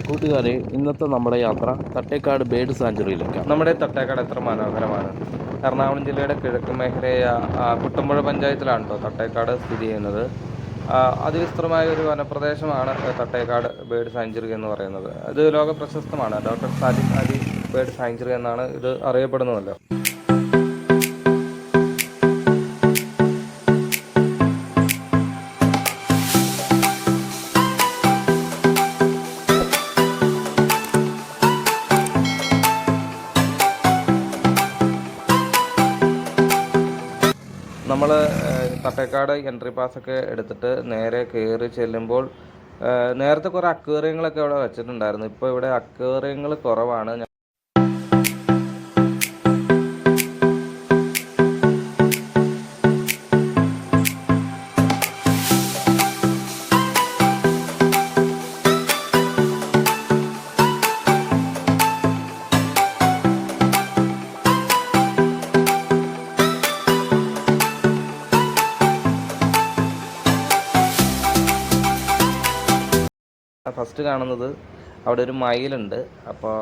കൂട്ടുകാരെ, ഇന്നത്തെ നമ്മുടെ യാത്ര തട്ടേക്കാട് ബേർഡ് സാഞ്ചുറിയിലേക്കാണ്. നമ്മുടെ തട്ടേക്കാട് എത്ര മനോഹരമാണ്. എറണാകുളം ജില്ലയുടെ കിഴക്ക് മേഖലയായ കുട്ടമ്പുഴ പഞ്ചായത്തിലാണ് കേട്ടോ തട്ടേക്കാട് സ്ഥിതി ചെയ്യുന്നത്. അതിവിസ്തൃതമായ ഒരു വനപ്രദേശമാണ് തട്ടേക്കാട് ബേർഡ് സാഞ്ചുറി എന്ന് പറയുന്നത്. ഇത് ലോക പ്രശസ്തമാണ്. Doctor Salim Ali bird sanctuary എന്നാണ് ഇത് അറിയപ്പെടുന്നതല്ലോ. നമ്മൾ തട്ടേക്കാട് എൻട്രി പാസ്സൊക്കെ എടുത്തിട്ട് നേരെ കയറി ചെല്ലുമ്പോൾ നേരത്തെ കുറേ അക്വേറിയങ്ങളൊക്കെ ഇവിടെ വെച്ചിട്ടുണ്ടായിരുന്നു. ഇപ്പോൾ ഇവിടെ അക്വേറിയങ്ങൾ കുറവാണ്. ഫസ്റ്റ് കാണുന്നത് അവിടെ ഒരു മയിലുണ്ട്. അപ്പോൾ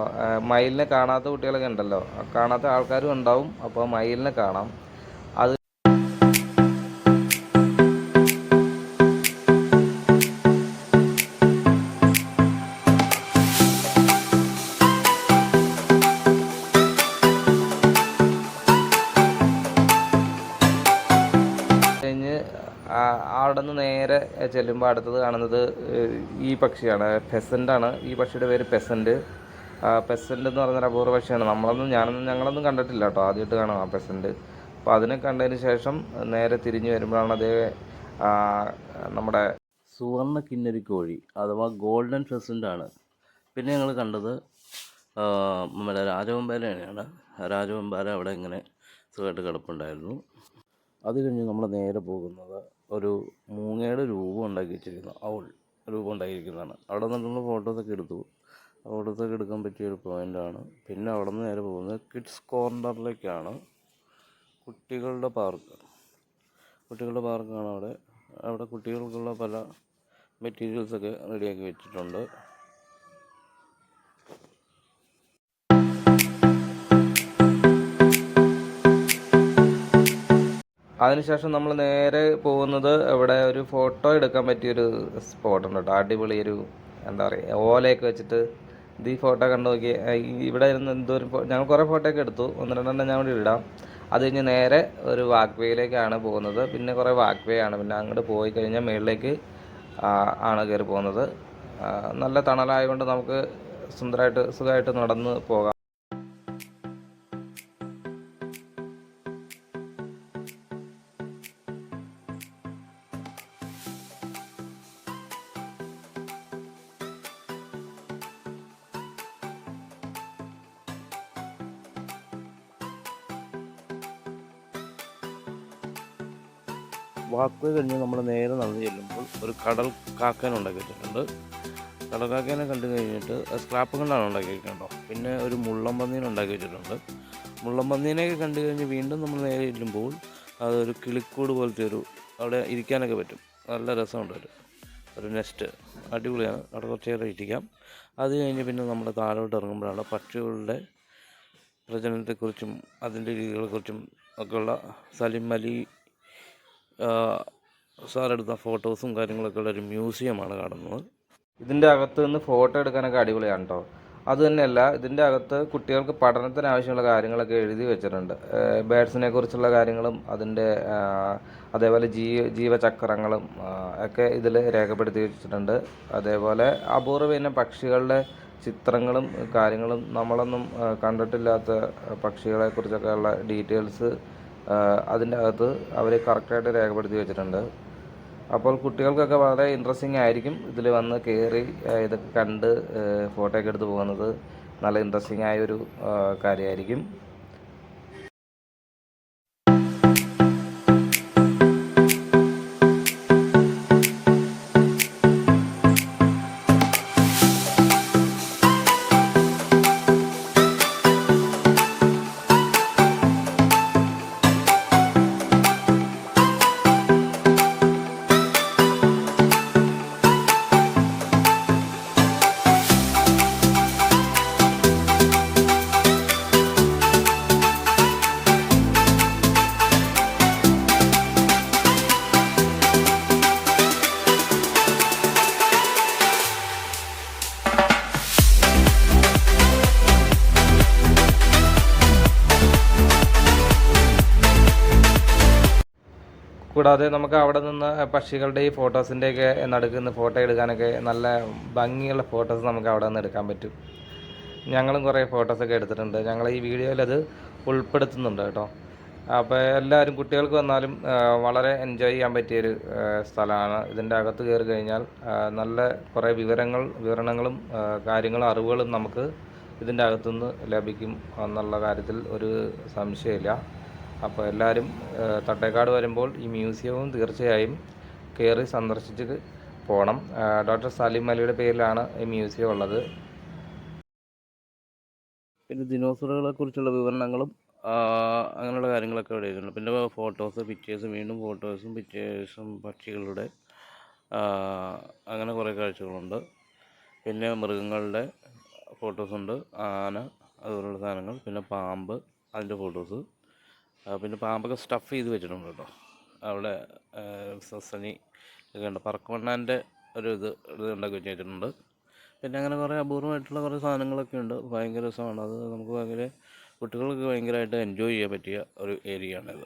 മയിലിനെ കാണാത്ത കുട്ടികളൊക്കെ ഉണ്ടല്ലോ, കാണാത്ത ആൾക്കാരും ഉണ്ടാവും. അപ്പോൾ മയിലിനെ കാണാം. അത് കഴിഞ്ഞ് അവിടെ നിന്ന് നേരെ ചെല്ലുമ്പോൾ അടുത്തത് കാണുന്നത് ഈ പക്ഷിയാണ്, പെസൻ്റാണ്. ഈ പക്ഷിയുടെ പേര് പെസൻറ്റ്. പെസൻ്റ് എന്ന് പറഞ്ഞൊരു അപൂർവ പക്ഷിയാണ്. ഞങ്ങളൊന്നും കണ്ടിട്ടില്ല കേട്ടോ, ആദ്യമായിട്ട് കാണാം ആ പെസൻറ്റ്. അപ്പോൾ അതിനെ കണ്ടതിന് ശേഷം നേരെ തിരിഞ്ഞ് വരുമ്പോഴാണ് അതേ നമ്മുടെ സുവർണ്ണ കിന്നരിക്കോഴി അഥവാ ഗോൾഡൻ ഫെസൻ്റാണ്. പിന്നെ ഞങ്ങൾ കണ്ടത് നമ്മുടെ രാജവെമ്പാലയാണ്. രാജവെമ്പാല അവിടെ ഇങ്ങനെ സുഖമായിട്ട് കിടപ്പുണ്ടായിരുന്നു. അത് കഴിഞ്ഞ് നമ്മൾ നേരെ പോകുന്നത് ഒരു മൂങ്ങയുടെ രൂപം ഉണ്ടാക്കി വെച്ചിരിക്കുന്ന രൂപം ഉണ്ടാക്കിയിരിക്കുന്നതാണ്. അവിടെ നിന്നുള്ള ഫോട്ടോസൊക്കെ എടുത്തു. ഫോട്ടോസൊക്കെ എടുക്കാൻ പറ്റിയൊരു പോയിൻ്റാണ്. പിന്നെ അവിടെ നിന്ന് നേരെ പോകുന്നത് കിഡ്സ് കോർണറിലേക്കാണ്. കുട്ടികളുടെ പാർക്കാണ് അവിടെ കുട്ടികൾക്കുള്ള പല മെറ്റീരിയൽസൊക്കെ റെഡിയാക്കി വെച്ചിട്ടുണ്ട്. അതിനുശേഷം നമ്മൾ നേരെ പോകുന്നത് ഇവിടെ ഒരു ഫോട്ടോ എടുക്കാൻ പറ്റിയൊരു സ്പോട്ടുണ്ട് കേട്ടോ. അടിപൊളി ഒരു എന്താ പറയുക, ഓലയൊക്കെ വെച്ചിട്ട് ഈ ഫോട്ടോ കണ്ടു നോക്കി. ഇവിടെ ഇരുന്ന് ഞങ്ങൾ കുറേ ഫോട്ടോ ഒക്കെ എടുത്തു. 1-2 ഞാൻ ഇവിടെ ഇടാം. അത് കഴിഞ്ഞ് നേരെ ഒരു വാക്ക് വേയിലേക്കാണ് പോകുന്നത്. പിന്നെ കുറേ വാക്ക് വേ ആണ്. പിന്നെ അങ്ങോട്ട് പോയി കഴിഞ്ഞാൽ മുകളിലേക്ക് ആണ് കയറി പോകുന്നത്. നല്ല തണലായതുകൊണ്ട് നമുക്ക് സുഖമായിട്ട് നടന്ന് പോകാം. വാക്ക് കഴിഞ്ഞ് നമ്മൾ നേരെ നടന്ന് ചെല്ലുമ്പോൾ ഒരു കടൽ കാക്കനെ ഉണ്ടാക്കി വെച്ചിട്ടുണ്ട്. കടൽ കാക്കേനെ കണ്ടു കഴിഞ്ഞിട്ട് സ്ക്രാപ്പ് കൊണ്ടാണ് ഉണ്ടാക്കിയിരിക്കുന്നത്. പിന്നെ ഒരു മുള്ളംപന്നീനെ ഉണ്ടാക്കി വെച്ചിട്ടുണ്ട്. മുള്ളംപന്നീനെയൊക്കെ കണ്ടു കഴിഞ്ഞ് വീണ്ടും നമ്മൾ നേരെ ചെല്ലുമ്പോൾ അതൊരു കിളിക്കൂട് പോലത്തെ അവിടെ ഇരിക്കാനൊക്കെ പറ്റും. നല്ല രസമുണ്ട്. ഒരു നെസ്റ്റ് അടിപൊളിയാണ്. അവിടെ കുറച്ച് നേരം ഇരിക്കാം. അത് കഴിഞ്ഞ് പിന്നെ നമ്മൾ താഴോട്ട് ഇറങ്ങുമ്പോഴാണ് പക്ഷികളുടെ പ്രജനനത്തെക്കുറിച്ചും അതിൻ്റെ രീതികളെക്കുറിച്ചും ഒക്കെയുള്ള സലിം അലി സാറെടുത്ത ഫോട്ടോസും കാര്യങ്ങളൊക്കെ ഉള്ള ഒരു മ്യൂസിയമാണ് കാണുന്നത്. ഇതിൻ്റെ അകത്ത് നിന്ന് ഫോട്ടോ എടുക്കാനൊക്കെ അടിപൊളിയാണ് കേട്ടോ. അതുതന്നെയല്ല, ഇതിൻ്റെ അകത്ത് കുട്ടികൾക്ക് പഠനത്തിന് ആവശ്യമുള്ള കാര്യങ്ങളൊക്കെ എഴുതി വെച്ചിട്ടുണ്ട്. ബേഡ്സിനെ കുറിച്ചുള്ള കാര്യങ്ങളും അതേപോലെ ജീവചക്രങ്ങളും ഒക്കെ ഇതിൽ രേഖപ്പെടുത്തി വെച്ചിട്ടുണ്ട്. അതേപോലെ അപൂർവ ഇനം പക്ഷികളുടെ ചിത്രങ്ങളും കാര്യങ്ങളും, നമ്മളൊന്നും കണ്ടിട്ടില്ലാത്ത പക്ഷികളെക്കുറിച്ചൊക്കെ ഉള്ള ഡീറ്റെയിൽസ് അതിൻ്റെ അകത്ത് അവർ കറക്റ്റായിട്ട് രേഖപ്പെടുത്തി വെച്ചിട്ടുണ്ട്. അപ്പോൾ കുട്ടികൾക്കൊക്കെ വളരെ ഇൻട്രസ്റ്റിംഗ് ആയിരിക്കും ഇതിൽ വന്ന് കയറി ഇതൊക്കെ കണ്ട് ഫോട്ടോ ഒക്കെ എടുത്ത് പോകുന്നത്. നല്ല ഇൻട്രസ്റ്റിംഗ് ആയൊരു കാര്യമായിരിക്കും. കൂടാതെ നമുക്ക് അവിടെ നിന്ന് പക്ഷികളുടെ ഈ ഫോട്ടോസിൻ്റെയൊക്കെ നടുക്കുന്ന ഫോട്ടോ എടുക്കാനൊക്കെ നല്ല ഭംഗിയുള്ള ഫോട്ടോസ് നമുക്ക് അവിടെ നിന്ന് എടുക്കാൻ പറ്റും. ഞങ്ങളും കുറേ ഫോട്ടോസൊക്കെ എടുത്തിട്ടുണ്ട്. ഞങ്ങൾ ഈ വീഡിയോയിൽ അത് ഉൾപ്പെടുത്തുന്നുണ്ട് കേട്ടോ. അപ്പോൾ എല്ലാവരും കുട്ടികൾക്ക് വന്നാലും വളരെ എൻജോയ് ചെയ്യാൻ പറ്റിയൊരു സ്ഥലമാണ്. ഇതിൻ്റെ അകത്ത് കയറി കഴിഞ്ഞാൽ നല്ല കുറേ വിവരണങ്ങളും കാര്യങ്ങളും അറിവുകളും നമുക്ക് ഇതിൻ്റെ അകത്തുനിന്ന് ലഭിക്കും എന്നുള്ള കാര്യത്തിൽ ഒരു സംശയമില്ല. അപ്പോൾ എല്ലാവരും തട്ടേക്കാട് വരുമ്പോൾ ഈ മ്യൂസിയവും തീർച്ചയായും കയറി സന്ദർശിച്ച് പോകണം. ഡോക്ടർ സലീം അലിയുടെ പേരിലാണ് ഈ മ്യൂസിയം ഉള്ളത്. പിന്നെ ദിനോസറുകളെ കുറിച്ചുള്ള വിവരണങ്ങളും അങ്ങനെയുള്ള കാര്യങ്ങളൊക്കെ ഇവിടെ എഴുതുന്നുണ്ട്. പിന്നെ ഫോട്ടോസ്, പിക്ചേഴ്സ്, വീണ്ടും ഫോട്ടോസും പിക്ചേഴ്സും പക്ഷികളുടെ അങ്ങനെ കുറേ കാഴ്ചകളുണ്ട്. പിന്നെ മൃഗങ്ങളുടെ ഫോട്ടോസുണ്ട്, ആന അതുപോലുള്ള സാധനങ്ങൾ, പിന്നെ പാമ്പ് അതിൻ്റെ ഫോട്ടോസ്, പിന്നെ പാമ്പൊക്കെ സ്റ്റഫ് ചെയ്ത് വെച്ചിട്ടുണ്ട് കേട്ടോ. അവിടെ സസനി ഒക്കെ ഉണ്ട്, പറക്കുമണ്ണാൻ്റെ ഒരു ഇത് ഉണ്ടാക്കി വെച്ചിട്ടുണ്ട്. പിന്നെ അങ്ങനെ കുറേ അപൂർവമായിട്ടുള്ള കുറേ സാധനങ്ങളൊക്കെ ഉണ്ട്. ഭയങ്കര രസമാണ് അത്. നമുക്ക് ഭയങ്കര കുട്ടികൾക്ക് ഭയങ്കരമായിട്ട് എൻജോയ് ചെയ്യാൻ പറ്റിയ ഒരു ഏരിയ ആണിത്.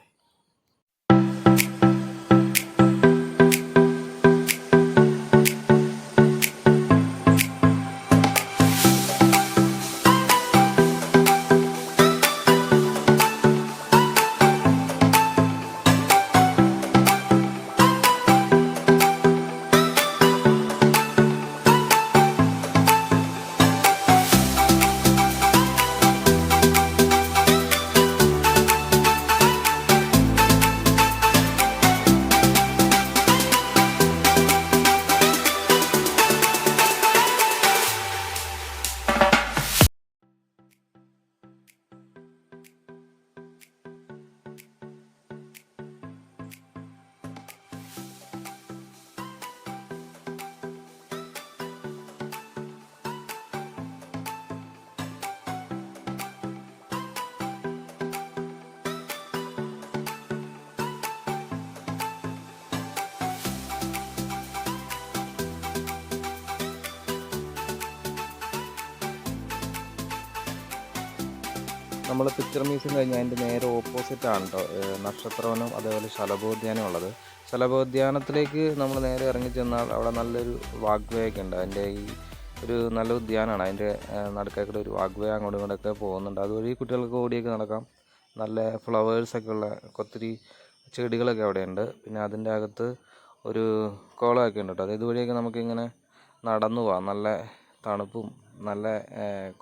നമ്മൾ പിക്ചർ മ്യൂസിയം കഴിഞ്ഞാൽ അതിൻ്റെ നേരെ ഓപ്പോസിറ്റാണ് കേട്ടോ നക്ഷത്രവനം അതേപോലെ ശലഭോദ്യാനം ഉള്ളത്. ശലഭോദ്യാനത്തിലേക്ക് നമ്മൾ നേരെ ഇറങ്ങി ചെന്നാൽ അവിടെ നല്ലൊരു വാഗ്വേ ഒക്കെ ഉണ്ട്. അതിൻ്റെ ഈ ഒരു നല്ല ഉദ്യാനമാണ്. അതിൻ്റെ നടുക്കായിട്ട് ഒരു വാഗ്വേ അങ്ങോട്ടും ഇങ്ങോട്ടൊക്കെ പോകുന്നുണ്ട്. അതുവഴി കുട്ടികൾക്ക് ഓടിയൊക്കെ നടക്കാം. നല്ല ഫ്ലവേഴ്സൊക്കെ ഉള്ള ഒത്തിരി ചെടികളൊക്കെ അവിടെയുണ്ട്. പിന്നെ അതിൻ്റെ അകത്ത് ഒരു കുളമൊക്കെ ഉണ്ട് കേട്ടോ. അത് ഇതുവഴിയൊക്കെ നമുക്കിങ്ങനെ നടന്നു പോകാം. നല്ല തണുപ്പും നല്ല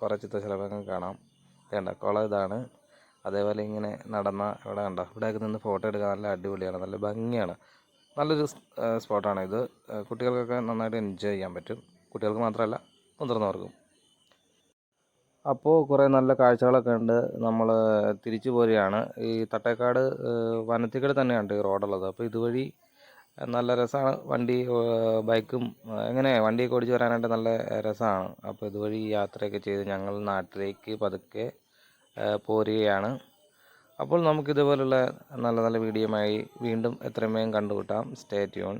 കുറേ ചിത്രശലഭങ്ങൾ കാണാം. വേണ്ട കുളം ഇതാണ്. അതേപോലെ ഇങ്ങനെ നടന്ന ഇവിടെ കണ്ട ഇവിടെയൊക്കെ നിന്ന് ഫോട്ടോ എടുക്കാൻ നല്ല അടിപൊളിയാണ്, നല്ല ഭംഗിയാണ്. നല്ലൊരു സ്പോട്ടാണ് ഇത്. കുട്ടികൾക്കൊക്കെ നന്നായിട്ട് എൻജോയ് ചെയ്യാൻ പറ്റും. കുട്ടികൾക്ക് മാത്രമല്ല മുതിർന്നവർക്കും. അപ്പോൾ കുറേ നല്ല കാഴ്ചകളൊക്കെ ഉണ്ട്. നമ്മൾ തിരിച്ചു പോരുകയാണ്. ഈ തട്ടേക്കാട് വനത്തിക്കട് തന്നെയാണ് ഈ റോഡുള്ളത്. അപ്പോൾ ഇതുവഴി നല്ല രസമാണ്. ബൈക്കും എങ്ങനെ വണ്ടിയൊക്കെ ഓടിച്ച് വരാനായിട്ട് നല്ല രസമാണ്. അപ്പോൾ ഇതുവഴി യാത്രയൊക്കെ ചെയ്ത് ഞങ്ങൾ നാട്ടിലേക്ക് പതുക്കെ പോരുകയാണ്. അപ്പോൾ നമുക്കിതുപോലുള്ള നല്ല നല്ല വീഡിയോയുമായി വീണ്ടും എത്രയും വേഗം കണ്ടുമുട്ടാം. Stay tune.